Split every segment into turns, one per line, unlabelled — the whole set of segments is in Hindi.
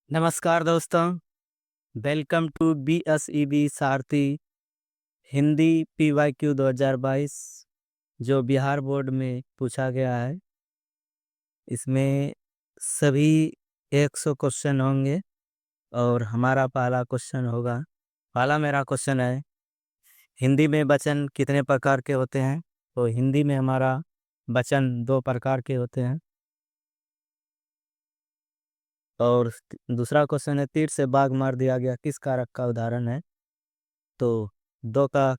नमस्कार दोस्तों, welcome to BSEB Sarathi Hindi PYQ 2022 जो बिहार बोर्ड में पूछा गया है। इसमें सभी 100 क्वेश्चन होंगे और हमारा पहला क्वेश्चन होगा। पहला मेरा क्वेश्चन है, हिंदी में वचन कितने प्रकार के होते हैं? तो हिंदी में हमारा वचन 2 प्रकार के होते हैं। और दूसरा क्वेश्चन है, तीर से बाघ मार दिया गया किस कारक का उदाहरण है? तो 2 का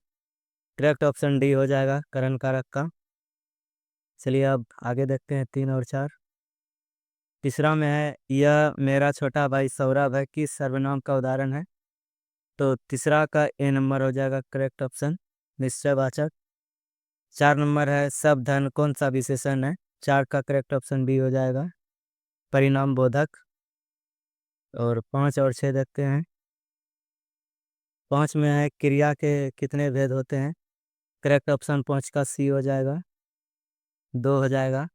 करेक्ट ऑप्शन डी हो जाएगा, करण कारक का। चलिए अब आगे देखते हैं 3 और 4। तीसरा में है, यह मेरा छोटा भाई सौरभ है किस सर्वनाम का उदाहरण है? तो तीसरा का ए नंबर हो जाएगा करेक्ट ऑप्शन, निश्चयवाचक। 4 नंबर है, सब धन कौन सा विशेषण है? 4 का करेक्ट ऑप्शन बी हो जाएगा, परिणाम बोधक। और 5 और 6 देखते हैं। 5 में है, क्रिया के कितने भेद होते हैं? करेक्ट ऑप्शन 5 का सी हो जाएगा, 2 हो जाएगा।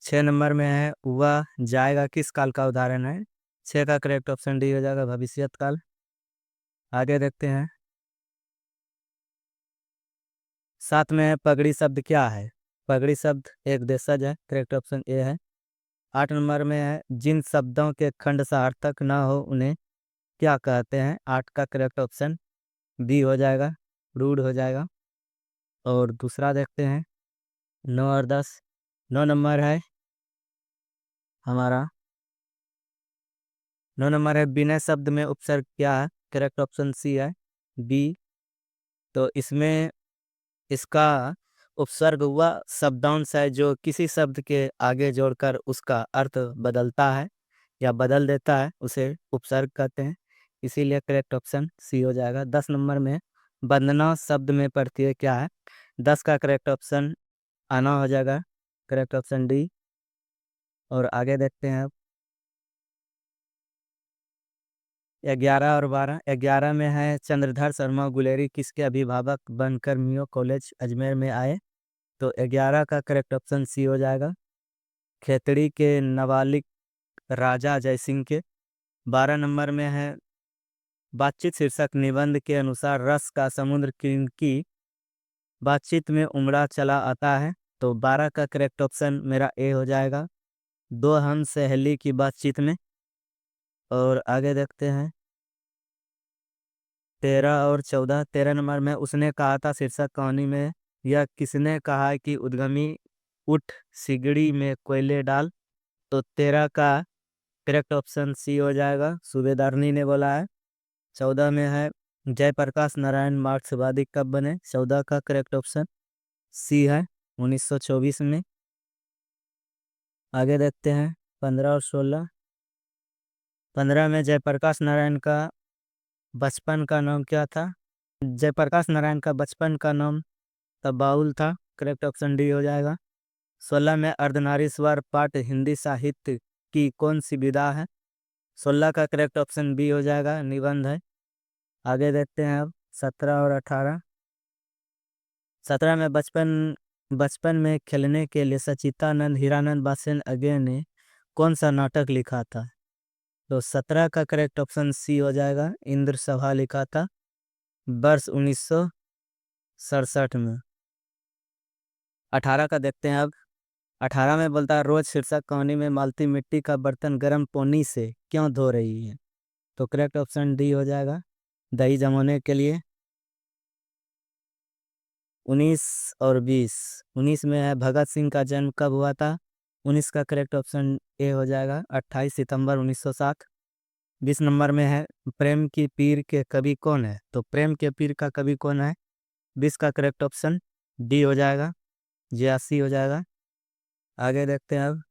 6 नंबर में है, वह जाएगा किस काल का उदाहरण है? 6 का करेक्ट ऑप्शन डी हो जाएगा, भविष्यत काल। आगे देखते हैं। 7 में है, पगड़ी शब्द क्या है? पगड़ी शब्द एक देशज है, करेक्ट ऑप्शन ए है। 8 नंबर में है, जिन शब्दों के खंड सार्थक ना हो उन्हें क्या कहते हैं? 8 का करेक्ट ऑप्शन बी हो जाएगा, रूढ़ हो जाएगा। और दूसरा देखते हैं 9 और 10। 9 नंबर है हमारा, 9 नंबर है, विनय शब्द में उपसर्ग क्या है? करेक्ट ऑप्शन सी है, बी। तो इसमें इसका उपसर्ग हुआ शब्दांश है जो किसी शब्द के आगे जोड़कर उसका अर्थ बदलता है या बदल देता है, उसे उपसर्ग कहते हैं। इसीलिए करेक्ट ऑप्शन सी हो जाएगा। 10 नंबर में वंदना शब्द में प्रत्यय क्या है? 10 का करेक्ट ऑप्शन आना हो जाएगा, करेक्ट ऑप्शन डी। और आगे देखते हैं अब 11 और 12। 11 में है, चंद्रधर शर्मा गुलेरी किसके अभिभावक बनकर मियो कॉलेज अजमेर में आए? तो 11 का करेक्ट ऑप्शन सी हो जाएगा, खेतड़ी के नवालिक राजा जयसिंह के। 12 नंबर में है, बातचीत शीर्षक निबंध के अनुसार रस का समुद्र किनकी बातचीत में उमड़ा चला आता है? तो 12 का करेक्ट ऑप्शन मेरा ए हो जाएगा, दो हम सहेली की बातचीत में। और आगे देखते हैं 13 और 14। 13 नंबर में, उसने कहा था शीर्षक कहानी में यह किसने कहा है कि उद्गमी उठ सिगड़ी में कोयले डाल? तो 13 का करेक्ट ऑप्शन सी हो जाएगा, सूबेदारनी ने बोला है। 14 में है, जयप्रकाश नारायण मार्क्सवादी कब बने? 14 का करेक्ट ऑप्शन सी है, 1924 में। आगे देखते हैं 15 और 16। 15 में, जयप्रकाश नारायण का बचपन का नाम क्या था? जयप्रकाश नारायण का बचपन का नाम तब बाउल था, करेक्ट ऑप्शन डी हो जाएगा। 16 में, अर्धनारीश्वर पाठ हिंदी साहित्य की कौन सी विधा है? 16 का करेक्ट ऑप्शन बी हो जाएगा, निबंध है। आगे देखते हैं अब 17 और 18। 17 में, बचपन बचपन में खेलने के लिए सचितानंद हीरानंद बासेन अगे ने कौन सा नाटक लिखा था? तो 17 का करेक्ट ऑप्शन सी हो जाएगा, इंद्र सभा लिखा था, वर्ष 1967 में। 18 का देखते हैं अब। 18 में बोलता है, रोज शीर्षक कहानी में मालती मिट्टी का बर्तन गर्म पानी से क्यों धो रही है? तो करेक्ट ऑप्शन डी हो जाएगा, दही जमाने के लिए। 19 और 20। 19 में है, भगत सिंह का जन्म कब हुआ था? 19 का करेक्ट ऑप्शन ए हो जाएगा, 28 सितंबर 1907। 20 नंबर में है, प्रेम की पीर के कवि कौन है? तो प्रेम के पीर का कवि कौन है? 20 का करेक्ट ऑप्शन डी हो जाएगा, 82 हो जाएगा। आगे देखते हैं अब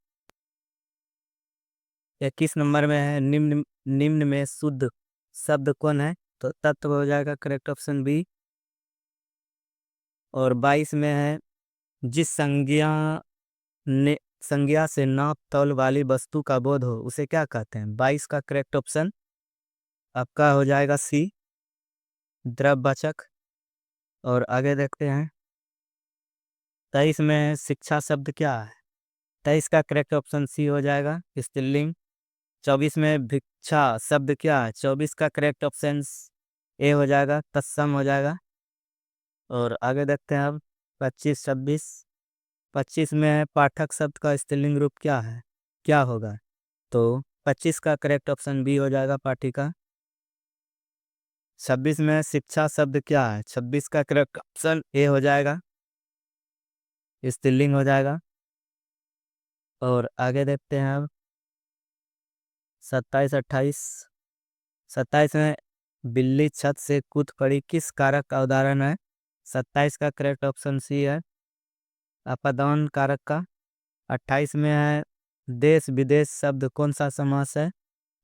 21 नंबर में है, निम्न निम्न में शुद्ध शब्द कौन है? तो तत्व हो जाएगा, करेक्ट ऑप्शन बी। और 22 में है, जिस ने संज्ञा से नाप तौल वाली वस्तु का बोध हो उसे क्या कहते हैं? 22 का करेक्ट ऑप्शन आपका हो जाएगा सी, द्रव्यवाचक। और आगे देखते हैं 23 में, शिक्षा शब्द क्या है? 23 का करेक्ट ऑप्शन सी हो जाएगा, स्त्रीलिंग। 24 में भिक्षा शब्द क्या है? 24 का करेक्ट ऑप्शन ए हो जाएगा, तत्सम हो जाएगा। और आगे देखते हैं अब 25 26। 25 में है पाठक शब्द का स्त्रीलिंग रूप क्या है, क्या होगा? तो 25 का करेक्ट ऑप्शन बी हो जाएगा, पाठिका। 26 में शिक्षा शब्द क्या है? 26 का करेक्ट ऑप्शन ए हो जाएगा, स्त्रीलिंग हो जाएगा। और आगे देखते हैं अब 27 28। 27 में बिल्ली छत से कूद पड़ी किस कारक का उदाहरण है? 27 का करेक्ट ऑप्शन सी है, अपादान कारक का। 28 में है देश विदेश शब्द कौन सा समास है?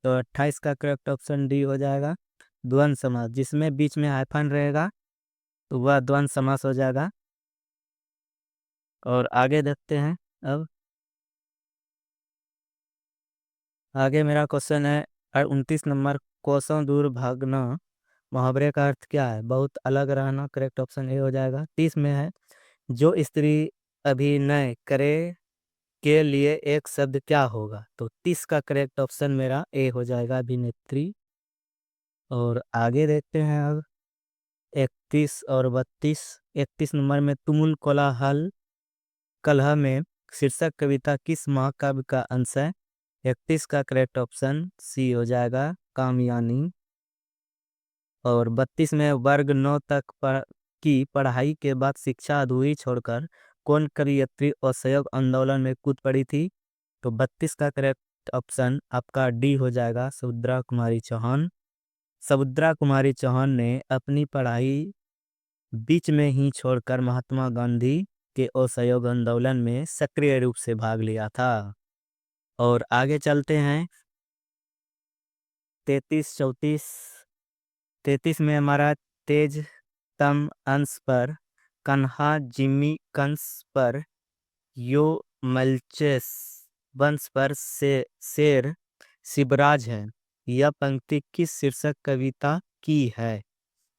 तो 28 का करेक्ट ऑप्शन डी हो जाएगा, द्वंद्व समास। जिसमें बीच में हाइफन रहेगा तो वह द्वंद्व समास हो जाएगा। और आगे देखते हैं अब, आगे मेरा क्वेश्चन है 29 नंबर, कोसों दूर भागना मुहावरे का अर्थ क्या है? बहुत अलग रहना, करेक्ट ऑप्शन ए हो जाएगा। 30 में है जो स्त्री अभिनय करे के लिए एक शब्द क्या होगा? तो 30 का करेक्ट ऑप्शन मेरा ए हो जाएगा, अभिनेत्री। और आगे देखते हैं अब 31 और 32। 31 नंबर में तुमुल कोलाहल कलह में शीर्षक कविता किस महाकाव्य का अंश है? 31 का करेक्ट ऑप्शन सी हो जाएगा, कामयानी। और 32 में वर्ग 9 तक की पढ़ाई के बाद शिक्षा अधूरी छोड़कर कौन कवयित्री असहयोग आंदोलन में कूद पड़ी थी? तो 32 का करेक्ट ऑप्शन आपका डी हो जाएगा, सुभद्रा कुमारी चौहान। सुभद्रा कुमारी चौहान ने अपनी पढ़ाई बीच में ही छोड़कर महात्मा गांधी के असहयोग आंदोलन में सक्रिय रूप से भाग लिया था। और आगे चलते हैं 33 34। 33 में हमारा तेज तम अंश पर कन्हा जिम्मी कंस पर यो मल्चेस वंश पर से शेर शिवराज है। यह पंक्ति किस शीर्षक कविता की है?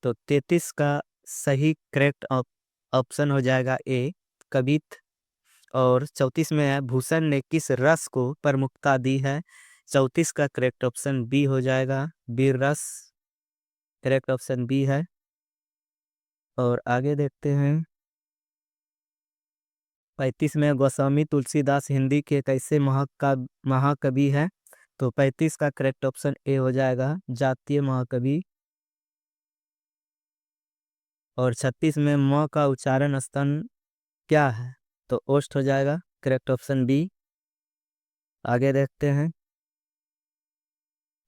तो 33 का सही करेक्ट ऑप्शन हो जाएगा ए, कवित। और 34 में है भूषण ने किस रस को प्रमुखता दी है? 34 का करेक्ट ऑप्शन बी हो जाएगा, वीर रस, करेक्ट ऑप्शन बी है। और आगे देखते हैं 35 में गोस्वामी तुलसीदास हिंदी के कैसे महाकवि है? तो 35 का करेक्ट ऑप्शन ए हो जाएगा, जातीय महाकवि। और 36 में म का उच्चारण स्तन क्या है? तो ओष्ठ हो जाएगा, करेक्ट ऑप्शन बी। आगे देखते हैं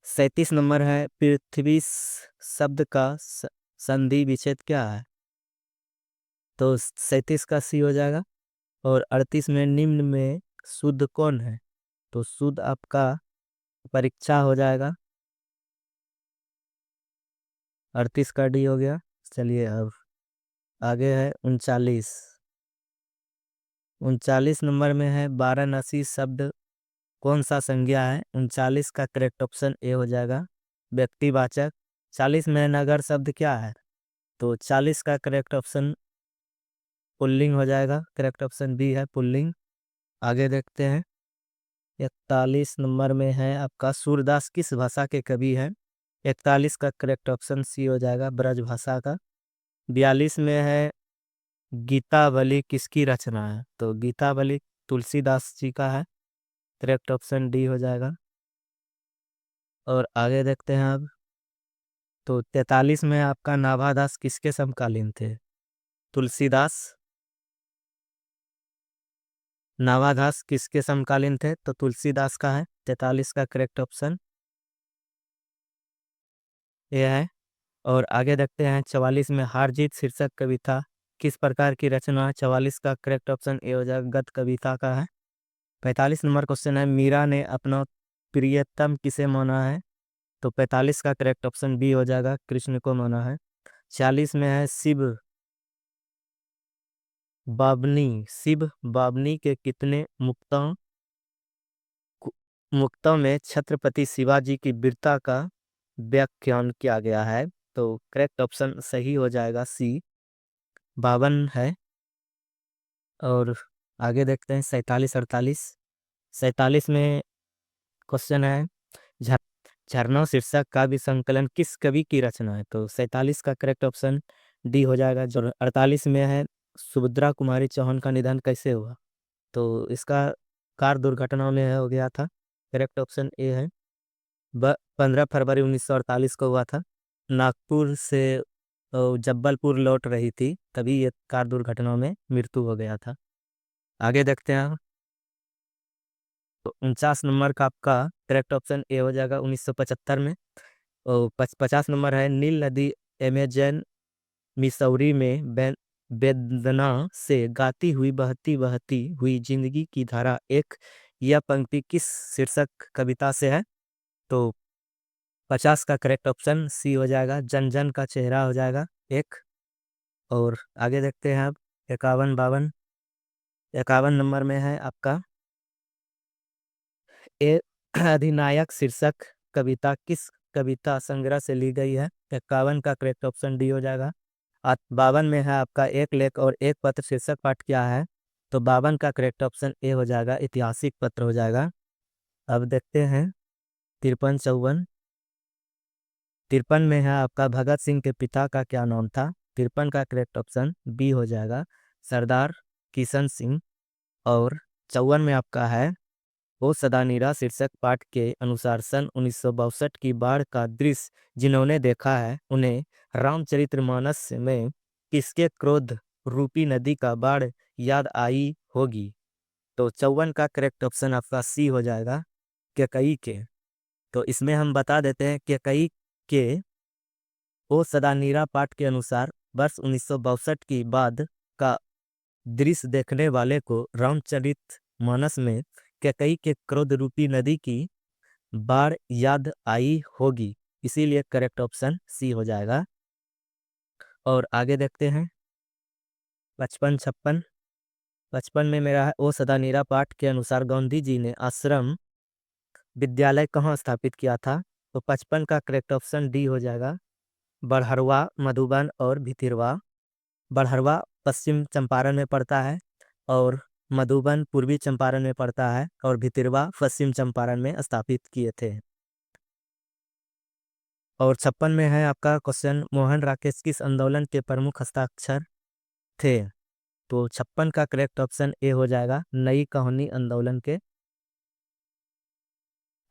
37 नंबर है पृथ्वी शब्द का संधि विच्छेद क्या है? तो 37 का सी हो जाएगा। और 38 में निम्न में शुद्ध कौन है? तो शुद्ध आपका परीक्षा हो जाएगा, 38 का डी हो गया। चलिए अब आगे है 39। 39 नंबर में है वाराणसी शब्द कौन सा संज्ञा है? 39 का करेक्ट ऑप्शन ए हो जाएगा, व्यक्तिवाचक। 40 में नगर शब्द क्या है? तो 40 का करेक्ट ऑप्शन पुल्लिंग हो जाएगा, करेक्ट ऑप्शन बी है, पुल्लिंग। आगे देखते हैं 41 नंबर में है आपका सूरदास किस भाषा के कवि है? 41 का करेक्ट ऑप्शन सी हो जाएगा, ब्रज भाषा का। 42 में है गीतावली किसकी रचना है? तो गीतावली तुलसीदास जी का है, करेक्ट ऑप्शन डी हो जाएगा। और आगे देखते हैं अब, तो 43 में आपका नाभादास किसके समकालीन थे? तुलसीदास। नाभादास किसके समकालीन थे? तो तुलसीदास का है, 43 का करेक्ट ऑप्शन ये है। और आगे देखते हैं 44 में हार जीत शीर्षक कविता किस प्रकार की रचना है? 44 का करेक्ट ऑप्शन ए हो जाएगा, गद्य कविता का है। 45 नंबर क्वेश्चन है मीरा ने अपना प्रियतम किसे माना है? तो 45 का करेक्ट ऑप्शन बी हो जाएगा, कृष्ण को माना है। 40 में है शिव बाबनी के कितने मुक्तों में छत्रपति शिवाजी की वीरता का व्याख्यान किया गया है? तो करेक्ट ऑप्शन सही हो जाएगा, सी 52 है। और आगे देखते हैं 47 48। 47 में क्वेश्चन है झ- झरना शीर्षक काव्य संकलन किस कवि की रचना है? तो 47 का करेक्ट ऑप्शन डी हो जाएगा। जो 48 में है, सुभद्रा कुमारी चौहान का निधन कैसे हुआ? तो इसका कार दुर्घटना में हो गया था। करेक्ट ऑप्शन ए है। 15 फरवरी 1948 को हुआ था। नागपुर से जब्बलपुर लौट रही थी, तभी ये कार दुर्घटना में मृत्यु हो गया था। आगे देखते हैं। तो 49 नंबर का आपका करेक्ट ऑप्शन ए हो जाएगा। 1975 में। और 50 नंबर है, नील नदी अमेजन मिसौरी में बेदना से गाती हुई बहती बहती हुई जिंदगी की धारा एक, यह पंक्ति किस शीर्षक कविता से है? तो 50 का करेक्ट ऑप्शन सी हो जाएगा, जन जन का चेहरा हो जाएगा एक। और आगे देखते हैं अब 51 नंबर में है आपका ए अधिनायक शीर्षक कविता किस कविता संग्रह से ली गई है? 51 का करेक्ट ऑप्शन डी हो जाएगा। 52 में है आपका एक लेख और एक पत्र शीर्षक पाठ क्या है? तो 52 का करेक्ट ऑप्शन ए हो जाएगा, ऐतिहासिक पत्र हो जाएगा। अब देखते हैं 53 54। 53 में है आपका भगत सिंह के पिता का क्या नाम था? 53 का करेक्ट ऑप्शन बी हो जाएगा, सरदार किशन सिंह। और 54 में आपका है, ओ सदा नीरा शीर्षक पाठ के अनुसार सन 1962 की बाढ़ का दृश्य जिन्होंने देखा है उन्हें रामचरितमानस में किसके क्रोध रूपी नदी का बाढ़ याद आई होगी? तो 54 का करेक्ट ऑप्शन आपका सी हो जाएगा, कैकई के। तो इसमें हम बता देते हैं कैकई के ओ सदा नीरा पाठ के अनुसार वर्ष 1962 की बाढ़ का दृश्य देखने वाले को रामचरित मानस में कैकई के क्रोध रूपी नदी की बाढ़ याद आई होगी, इसीलिए करेक्ट ऑप्शन सी हो जाएगा। और आगे देखते हैं 55 56। 55 में मेरा है, ओ सदा नीरा पाठ के अनुसार गांधी जी ने आश्रम विद्यालय कहाँ स्थापित किया था? तो 55 का करेक्ट ऑप्शन डी हो जाएगा, बड़हरवा मधुबन और भितिरवा। बड़हरवा पश्चिम चंपारण में पड़ता है और मधुबन पूर्वी चंपारण में पड़ता है और भितिरवा पश्चिम चंपारण में स्थापित किए थे। और 56 में है आपका क्वेश्चन, मोहन राकेश किस आंदोलन के प्रमुख हस्ताक्षर थे? तो 56 का करेक्ट ऑप्शन ए हो जाएगा, नई कहानी आंदोलन के।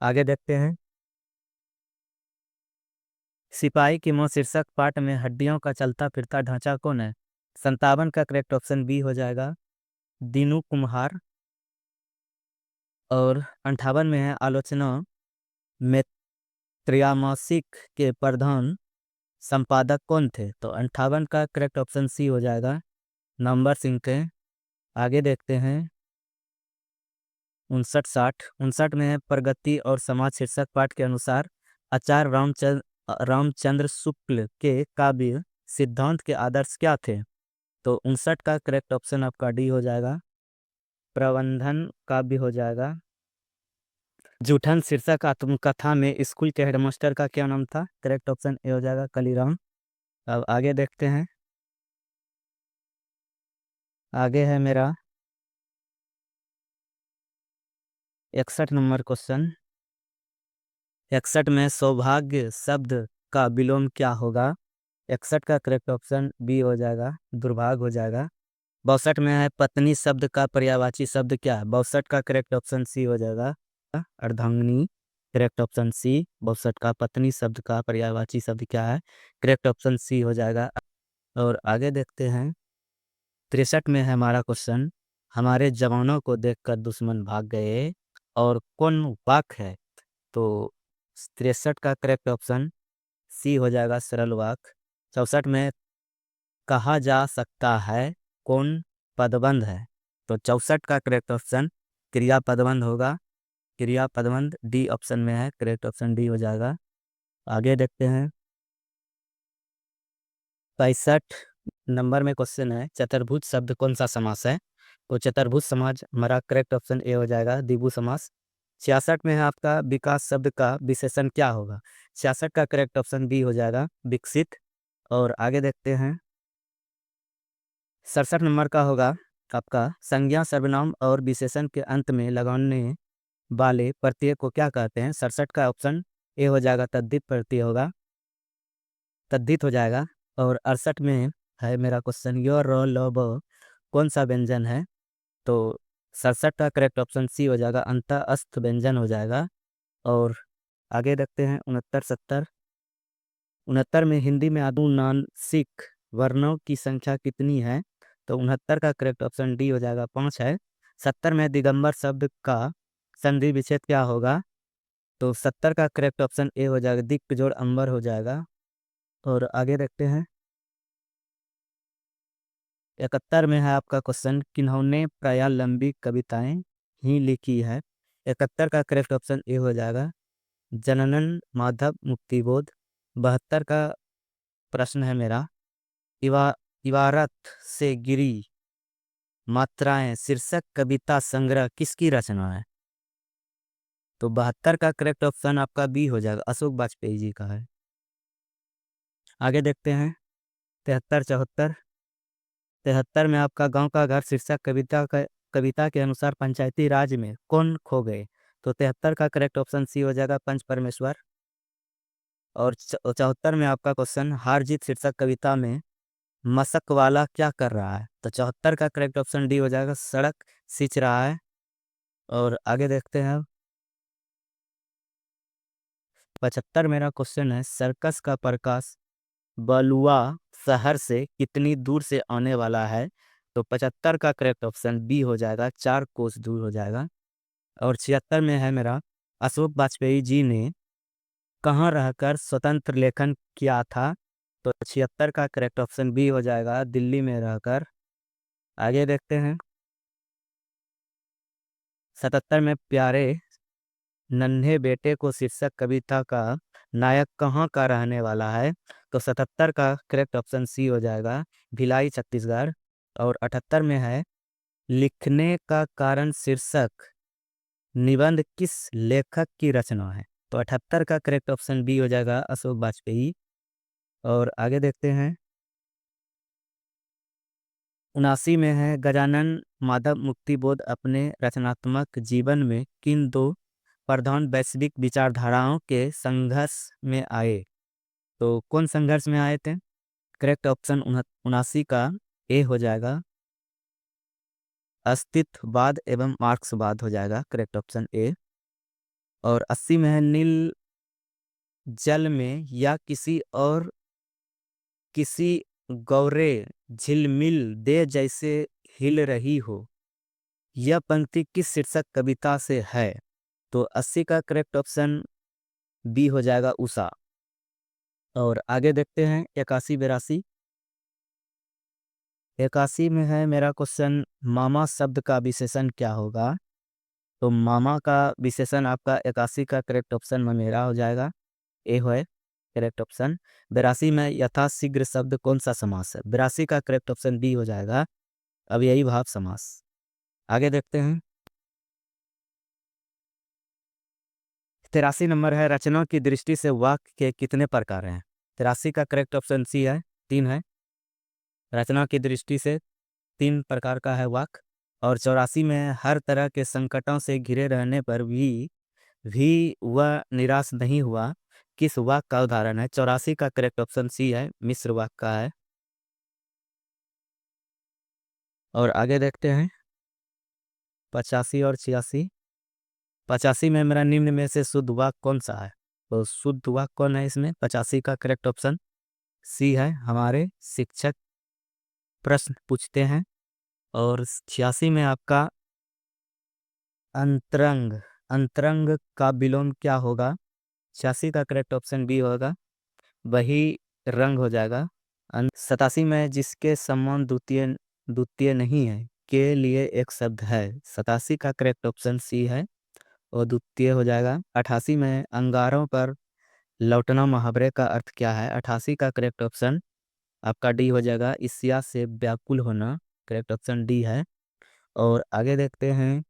आगे देखते हैं सिपाही की मौत शीर्षक पाठ में हड्डियों का चलता फिरता ढांचा कौन है? 57 का करेक्ट ऑप्शन बी हो जाएगा, दीनू कुम्हार। और 58 में है, आलोचना में त्रयामासिक के प्रधान संपादक कौन थे? तो 58 का करेक्ट ऑप्शन सी हो जाएगा, नंबर सिंह के। आगे देखते हैं 59 में है, प्रगति और समाज शीर्षक पाठ के अनुसार आचार्य रामचंद्र शुक्ल के काव्य सिद्धांत के आदर्श क्या थे? तो 59 का करेक्ट ऑप्शन आपका डी हो जाएगा, प्रबंधन काव्य हो जाएगा। जूठन शीर्षक आत्मकथा में स्कूल के हेडमास्टर का क्या नाम था? करेक्ट ऑप्शन ए हो जाएगा, कलीराम। अब आगे देखते हैं। आगे है मेरा 61 नंबर क्वेश्चन। 61 में सौभाग्य शब्द का विलोम क्या होगा? 61 का करेक्ट ऑप्शन बी हो जाएगा, दुर्भाग्य हो जाएगा। 62 में है, पत्नी शब्द का पर्यायवाची शब्द क्या है? 62 का करेक्ट ऑप्शन सी हो जाएगा, अर्धांगिनी। Correct option C. 62 का पत्नी शब्द का पर्यायवाची शब्द क्या है? करेक्ट ऑप्शन सी हो जाएगा। और आगे देखते हैं 63 में है हमारा क्वेश्चन, हमारे जवानों को देखकर दुश्मन भाग गए और कौन वाक है? तो 63 का करेक्ट ऑप्शन सी हो जाएगा, सरल वाक। 64 में कहा जा सकता है कौन पदबंध है? तो 64 का करेक्ट ऑप्शन क्रिया पदबंध होगा, क्रिया पदबंध डी ऑप्शन में है, करेक्ट ऑप्शन डी हो जाएगा। आगे देखते हैं 65 नंबर में क्वेश्चन है, चतुर्भुज शब्द कौन सा समास है? तो चतुर्भुज समाज हमारा करेक्ट ऑप्शन ए हो जाएगा, द्विभुज समास। 66 में है आपका विकास शब्द का विशेषण क्या होगा? 66 का करेक्ट ऑप्शन बी हो जाएगा, विकसित। और आगे देखते हैं 67 नंबर का होगा आपका, संज्ञा सर्वनाम और विशेषण के अंत में लगाने वाले प्रत्यय को क्या कहते हैं? 67 का ऑप्शन ए हो जाएगा, तद्धित प्रत्यय होगा, तद्धित हो जाएगा। और 68 में है मेरा क्वेश्चन, य र ल ब कौन सा व्यंजन है? तो 67 का करेक्ट ऑप्शन सी हो जाएगा, अंत अस्त व्यंजन हो जाएगा। और आगे देखते हैं 69 70। 69 में हिंदी में अनुनासिक वर्णों की संख्या कितनी है? तो 69 का करेक्ट ऑप्शन डी हो जाएगा, 5 है। 70 में दिगंबर शब्द का संधि विच्छेद क्या होगा? तो 70 का करेक्ट ऑप्शन ए हो जाएगा, दिक जोड़ अंबर हो जाएगा। और आगे देखते हैं 71 में है आपका क्वेश्चन, किन्होंने प्रायः लंबी कविताएं ही लिखी है? 71 का करेक्ट ऑप्शन ए हो जाएगा, जननन माधव मुक्तिबोध। 72 का प्रश्न है मेरा, इवा इबारत से गिरी मात्राएं शीर्षक कविता संग्रह किसकी रचना है? तो 72 का करेक्ट ऑप्शन आपका बी हो जाएगा, अशोक वाजपेयी जी का है। आगे देखते हैं 73 74। 73 में आपका गांव का घर शीर्षक कविता के अनुसार पंचायती राज में कौन खो गए? तो 73 का करेक्ट ऑप्शन सी हो जाएगा, पंच परमेश्वर। और 74 में आपका क्वेश्चन, हार जीत शीर्षक कविता में मशक वाला क्या कर रहा है? तो 74 का करेक्ट ऑप्शन डी हो जाएगा, सड़क सींच रहा है। और आगे देखते हैं 75 मेरा क्वेश्चन है, सर्कस का प्रकाश बलुआ शहर से कितनी दूर से आने वाला है? तो 75 का करेक्ट ऑप्शन बी हो जाएगा, 4 कोस दूर हो जाएगा। और 76 में है मेरा, अशोक वाजपेयी जी ने कहाँ रहकर स्वतंत्र लेखन किया था? तो 76 का करेक्ट ऑप्शन बी हो जाएगा, दिल्ली में रहकर। आगे देखते हैं 77 में, प्यारे नन्हे बेटे को शीर्षक कविता का नायक कहाँ का रहने वाला है? तो 77 का करेक्ट ऑप्शन सी हो जाएगा, भिलाई छत्तीसगढ़। और 78 में है, लिखने का कारण शीर्षक निबंध किस लेखक की रचना है? तो 78 का करेक्ट ऑप्शन बी हो जाएगा, अशोक वाजपेयी। और आगे देखते हैं 79 में है, गजानन माधव मुक्तिबोध अपने रचनात्मक जीवन में किन दो प्रधान वैश्विक विचारधाराओं के संघर्ष में आए? तो कौन संघर्ष में आए थे? करेक्ट ऑप्शन 79 का ए हो जाएगा, अस्तित्ववाद एवं मार्क्सवाद हो जाएगा, करेक्ट ऑप्शन ए। और 80 में है, नील जल में या किसी और किसी गौरे झिलमिल दे जैसे हिल रही हो, यह पंक्ति किस शीर्षक कविता से है? तो 80 का करेक्ट ऑप्शन बी हो जाएगा, उषा। और आगे देखते हैं 81 82। 81 में है मेरा क्वेश्चन, मामा शब्द का विशेषण क्या होगा? तो मामा का विशेषण आपका 81 का करेक्ट ऑप्शन ममेरा हो जाएगा, ए है करेक्ट ऑप्शन। 82 में यथाशीघ्र शब्द कौन सा समास है? 82 का करेक्ट ऑप्शन बी हो जाएगा, अव्ययी भाव समास। आगे देखते हैं 83 नंबर है, रचना की दृष्टि से वाक्य के कितने प्रकार हैं? 83 का करेक्ट ऑप्शन सी है, 3 है। रचना की दृष्टि से 3 प्रकार का है वाक्य। और 84 में, हर तरह के संकटों से घिरे रहने पर भी वह निराश नहीं हुआ, किस वाक्य का उदाहरण है? 84 का करेक्ट ऑप्शन सी है, मिश्र वाक्य का है। और आगे देखते हैं 85 और 86। 85 में मेरा निम्न में से शुद्ध वाक्य कौन सा है? तो शुद्ध वाक्य कौन है इसमें? 85 का करेक्ट ऑप्शन सी है, हमारे शिक्षक प्रश्न पूछते हैं। और 86 में आपका अंतरंग अंतरंग का विलोम क्या होगा? 86 का करेक्ट ऑप्शन बी होगा, वही रंग हो जाएगा। 87 में, जिसके समान द्वितीय द्वितीय नहीं है के लिए एक शब्द है। 87 का करेक्ट ऑप्शन सी है, और द्वितीय हो जाएगा। 88 में, अंगारों पर लौटना मुहावरे का अर्थ क्या है? 88 का करेक्ट ऑप्शन आपका डी हो जाएगा, ईर्ष्या से व्याकुल होना, करेक्ट ऑप्शन डी है। और आगे देखते हैं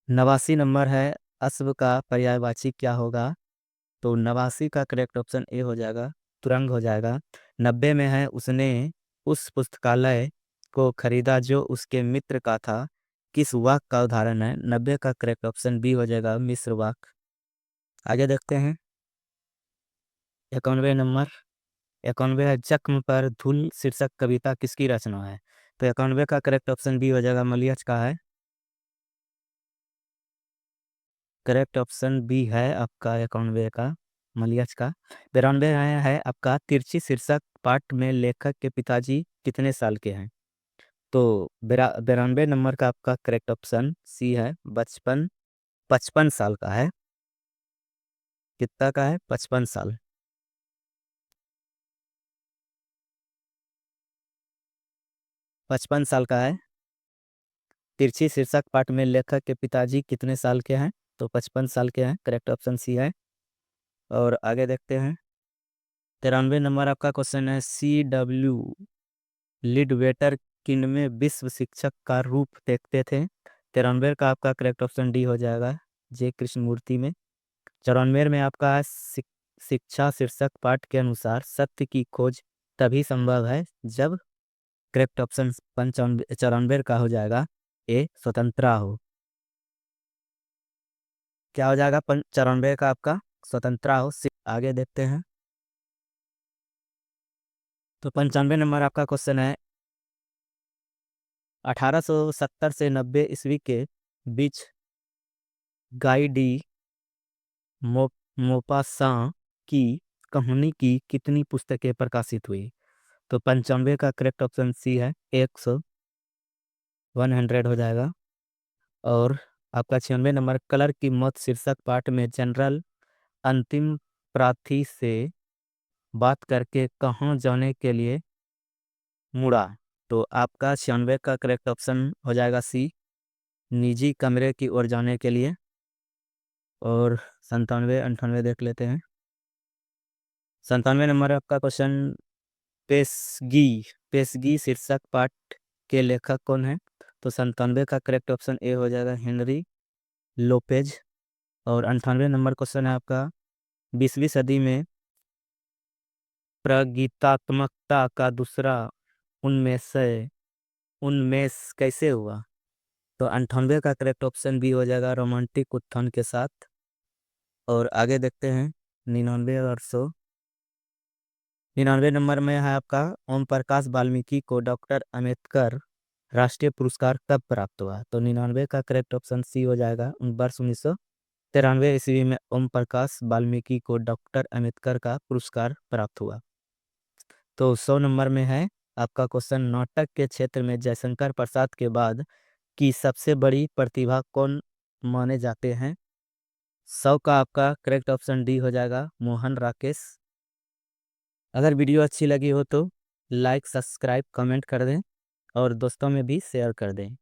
89 नंबर है, अश्व का पर्यायवाची क्या होगा? तो 89 का करेक्ट ऑप्शन ए हो जाएगा, तुरंग हो जाएगा। 90 में है, उसने उस पुस्तकालय को खरीदा जो उसके मित्र का था, किस वाक्य का उदाहरण है? 90 का करेक्ट ऑप्शन बी हो जाएगा मिस्र वाक्य। आगे देखते हैं 91 नंबर। 91 है जख्म पर धूल शीर्षक कविता किसकी रचना है? तो 91 का करेक्ट ऑप्शन बी हो जाएगा मलियज का है। करेक्ट ऑप्शन बी है आपका 91 का मलियज का। 92 है आपका तिरछी शीर्षक पाठ में लेखक के पिताजी कितने साल के हैं? तो 92 नंबर का आपका करेक्ट ऑप्शन सी है 55 साल का है। कितना का है? 55 साल। 55 साल का है। तिरछी शीर्षक पाठ में लेखक के पिताजी कितने साल के हैं? तो 55 साल के हैं। करेक्ट ऑप्शन सी है। और आगे देखते हैं 93 नंबर आपका क्वेश्चन है CW लिडवेटर किनमें विश्व शिक्षक का रूप देखते थे? 93 का आपका करेक्ट ऑप्शन डी हो जाएगा जे कृष्णमूर्ति में। 94 में आपका है शिक्षा शीर्षक पाठ के अनुसार सत्य की खोज तभी संभव है जब करेक्ट ऑप्शन 94 का हो जाएगा ए स्वतंत्रता हो। क्या हो जाएगा? 94 का आपका स्वतंत्रता हो। आगे देखते हैं तो 95 नंबर आपका क्वेश्चन है 1870 से 90 ईस्वी के बीच गाई डी मो, मोपासां की कहानी की कितनी पुस्तकें प्रकाशित हुई? तो 95 का करेक्ट ऑप्शन सी है 100 हो जाएगा। और आपका 96 नंबर कलर की मौत शीर्षक पाठ में जनरल अंतिम प्रार्थी से बात करके कहाँ जाने के लिए मुड़ा? तो आपका 96 का करेक्ट ऑप्शन हो जाएगा सी निजी कमरे की ओर जाने के लिए। और 97 98 देख लेते हैं 97 नंबर आपका क्वेश्चन पेशगी पेशगी शीर्षक पाठ के लेखक कौन है? तो 97 का करेक्ट ऑप्शन ए हो जाएगा हेनरी लोपेज। और 98 नंबर क्वेश्चन है आपका 20वीं सदी में प्रगीतात्मकता का दूसरा उन्मेष कैसे हुआ? तो 98 का करेक्ट ऑप्शन बी हो जाएगा रोमांटिक उत्थान के साथ। और आगे देखते हैं 99 और 100। 99 नंबर में है आपका ओम प्रकाश वाल्मीकि को डॉक्टर अम्बेडकर राष्ट्रीय पुरस्कार कब प्राप्त हुआ? तो 99 का करेक्ट ऑप्शन सी हो जाएगा वर्ष 1993 ईस्वी में ओम प्रकाश वाल्मीकि को डॉक्टर अम्बेडकर का पुरस्कार प्राप्त हुआ। तो 100 नंबर में है आपका क्वेश्चन नाटक के क्षेत्र में जयशंकर प्रसाद के बाद की सबसे बड़ी प्रतिभा कौन माने जाते हैं? 100 का आपका करेक्ट ऑप्शन डी हो जाएगा मोहन राकेश। अगर वीडियो अच्छी लगी हो तो लाइक सब्सक्राइब कमेंट कर दें और दोस्तों में भी शेयर कर दें।